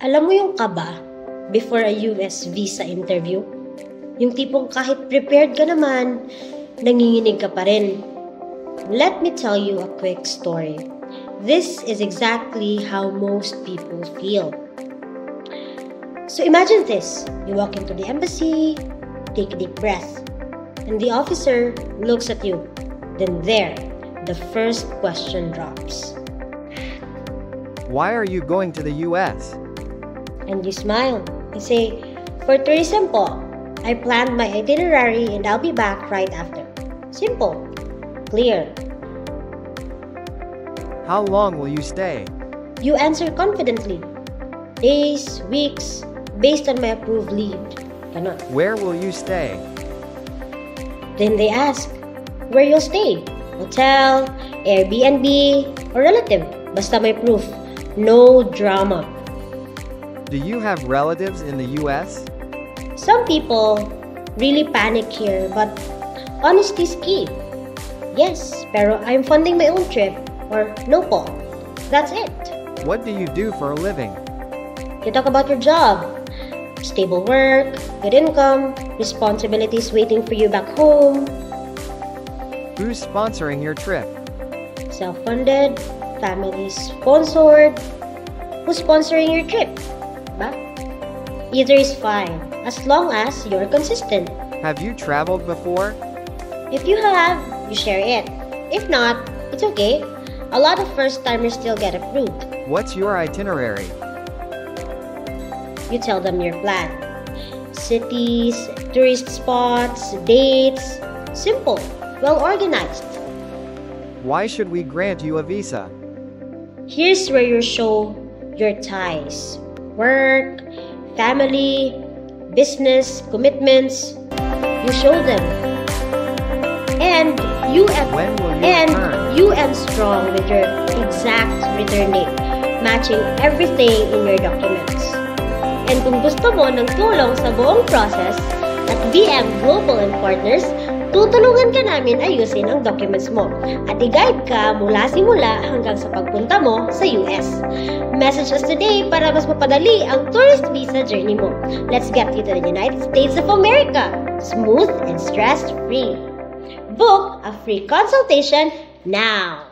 Alam mo yung kaba before a US visa interview? Yung tipong kahit prepared ka naman, nanginginig ka pa rin. Let me tell you a quick story. This is exactly how most people feel. So imagine this. You walk into the embassy, take a deep breath, and the officer looks at you. Then there, the first question drops. Why are you going to the US? And you smile and say, for tourism po, I planned my itinerary and I'll be back right after. Simple. Clear. How long will you stay? You answer confidently. Days, weeks, based on my approved leave. Ganon. Where will you stay? Then they ask, where you'll stay? Hotel, Airbnb, or relative. Basta may proof. No drama. Do you have relatives in the US? Some people really panic here, but honesty is key. Yes, pero I'm funding my own trip, or no po. That's it. What do you do for a living? You talk about your job. Stable work, good income, responsibilities waiting for you back home. Who's sponsoring your trip? Self-funded, family-sponsored. Who's sponsoring your trip? Diba? Either is fine, as long as you're consistent. Have you traveled before? If you have, you share it. If not, it's okay. A lot of first-timers still get approved. What's your itinerary? You tell them your plan. Cities, tourist spots, dates. Simple, well-organized. Why should we grant you a visa? Here's where you show your ties. Work, family, business, commitments. You show them. And you end strong with your exact return date, matching everything in your documents. And kung gusto mo ng tulong sa buong process, at BM Global and Partners, tutulungan ka namin ayusin ang documents mo at i-guide ka mula simula hanggang sa pagpunta mo sa US. Message us today para mas mapadali ang tourist visa journey mo. Let's get you to the United States of America, smooth and stress-free. Book a free consultation now!